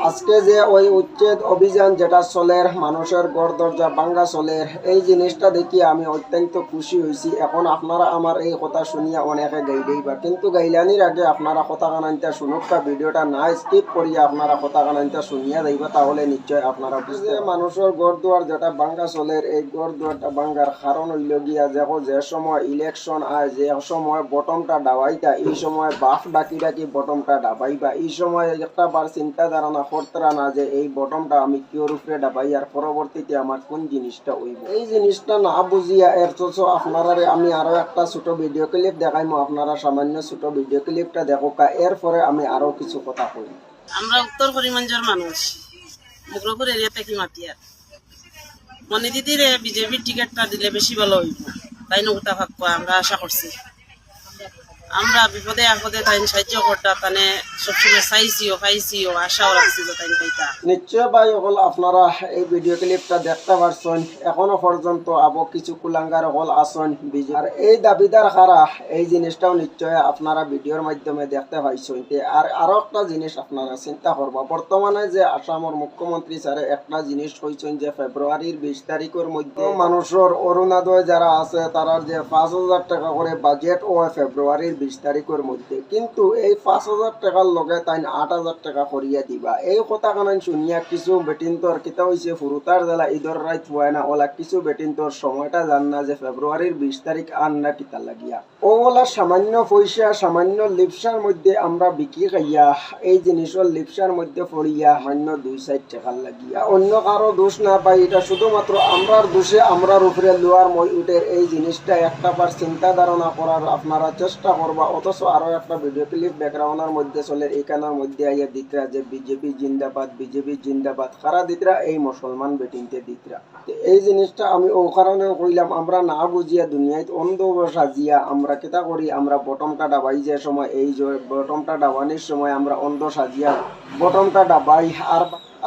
আজকে যে ওই উচ্ছেদ অভিযান যেটা চলের মানুষের ঘর দরজা ভাঙ্গা চলের এই জিনিসটা দেখি আমি অত্যন্ত খুশি হয়েছি। এখন আপনারা আমার এই কথা শুনিয়া অনেকে গাইলেইবা, কিন্তু গাইলানির আগে আপনারা কথা কানাইতা শুনুকা, ভিডিওটা না স্কিপ করিয়া আপনারা কথা কানাইতা শুনিয়া যাইবা, তাহলে নিশ্চয় আপনারা বুঝতে মানুষের ঘর দুয়ার যেটা ভাঙ্গা চলের এই ঘর দুয়ারটা ভাঙ্গার কারণ হইল গিয়া দেখো যে সময় ইলেকশন আয়, যে সময় বটমটা ডাবাইতা, এই সময় বাফ ডাকি ডাকি বটমটা ডাবাইবা, এই সময় একটা বার চিন্তা ধারণা করতেরা না যে এই বটমটা আমি কিওর উপরে ডাবাই আর পরবর্তীতে আমার কোন জিনিসটা হইব। এই জিনিসটা না বুঝিয়া এর তো আপনারা আমি আরো একটা ছোট ভিডিও ক্লিপ দেখাইমো, আপনারা সামান্য ছোট ভিডিও ক্লিপটা দেখোকা, এরপরে আমি আরো কিছু কথা কই। আমরা উত্তর করিমগঞ্জের মানুষ, মুগ্রপুর এরিয়া থেকে মাতিয়ার মনি দিদির বিজেপির টিকিটটা দিলে বেশি ভালো হইব, তাই নৌটা ভাববা আমরা আশা করছি। আমরা বিপদে আপদে তাই সাহায্য করতা, তানে সবসময় চাইছিও পাইছিও, আশাও রাখছিল তাই পাইতা। নিশ্চয় ভাই হল আপনারা এই ভিডিও ক্লিপটা দেখতে পারছেন, এখনো পর্যন্ত আবো কিছু কুলাঙ্গার হল আসন আর এই দাবিদার খারা এই জিনিসটাও নিশ্চয় আপনারা ভিডিওর মাধ্যমে দেখতে পাইছেন। আর আরো একটা জিনিস আপনারা চিন্তা করবা, বর্তমানে যে আসামের মুখ্যমন্ত্রী স্যারে একটা জিনিস কইছেন যে ফেব্রুয়ারির 20 তারিখের মধ্যে মানুষের অরুণোদয় যারা আছে তারা যে 5,000 টাকা করে বাজেট ও ফেব্রুয়ারির 20 তারিখের মধ্যে, কিন্তু এই 5,000 টাকার লগে তাই 8,000 টাকা করিয়া দিবা। এই কথা কানান শুনিয়া কিছু বেটিন্তর কিতা হইছে ফুরুতার জেলা ঈদর রাত হয় না, ওলা কিছু বেটিন্তর সময়টা জান না যে ফেব্রুয়ারির 20 তারিখ আন না কিতা লাগিয়া ওলা সামান্য পয়সা সামান্য লিপসার মধ্যে আমরা বিক্রি খাইয়া এই জিনিসের লিপসার মধ্যে পড়িয়া সামান্য 2-4 টাকার লাগিয়া অন্য কারো দোষ না পাই, এটা শুধুমাত্র আমরার দোষে আমরার উপরে লোয়ার মই উঠে। এই জিনিসটা একটা বার চিন্তা ধারণা করার আপনারা চেষ্টা করবা। অথচ আরো একটা ভিডিও ক্লিপ ব্যাকগ্রাউন্ডের মধ্যে চলে, এইখানের মধ্যে আইয়া দিতরা যে বিজেপি জিন্দাবাদ, বিজেপি জিন্দাবাদ কারা দিতরা, এই মুসলমান বেটিনতে দিতরা। এই জিনিসটা আমি ও কারণে কইলাম, আমরা না বুঝিয়া দুনিয়ায় অন্ধ সাজিয়া আমরা কেটা করি, আমরা বটমটা ডাবাই যে সময় এই বটমটা ডাবানির সময় আমরা অন্ধ সাজিয়া বটমটা ডাবাই,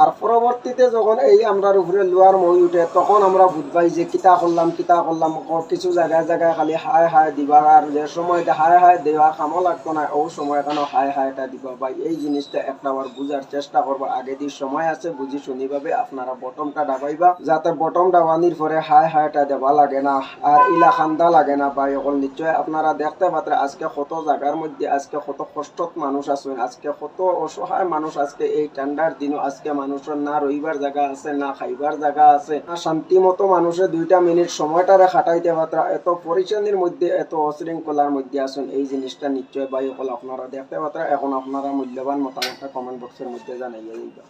আর পরবর্তীতে যখন এই আমরার উপরে লোয়ার মই উঠে তখন আমরা বুঝবাই যে কিতা করলাম কিছু জায়গায় জায়গায় খালি হায় হায় দিবা, আর যে সময় হায় হায় দেওয়া কামো লাগতো না ও সময় কেন হায় হায়টা দিবা। ভাই এই জিনিসটা একটা বার বুঝার চেষ্টা করবা, আগে দিয়ে সময় আছে বুঝি শুনি ভাবে আপনারা বটমটা ডাবাইবা, যাতে বটম ডাবানির পরে হায় হায়টা দেওয়া লাগে না আর ইলা খান্দা লাগে না। ভাই এখন নিশ্চয় আপনারা দেখতে পাত্রে আজকে কত জায়গার মধ্যে আজকে কত কষ্টত মানুষ আছেন, আজকে কত অসহায় মানুষ, আজকে এই ঠান্ডার দিনও আজকে মানুষের না রইবার জায়গা আছে, না খাইবার জায়গা আছে, না শান্তি মতো মানুষের 2টা মিনিট সময়টারে খাটাইতে পাত্রা, এত পরিচানির মধ্যে এত অশৃঙ্খলার মধ্যে আছেন। এই জিনিসটা নিশ্চয় ভাই হল আপনারা দেখতে পাত্রা। এখন আপনারা মূল্যবান মতামতটা কমেন্ট বক্সের মধ্যে জানাইয়া দিবা।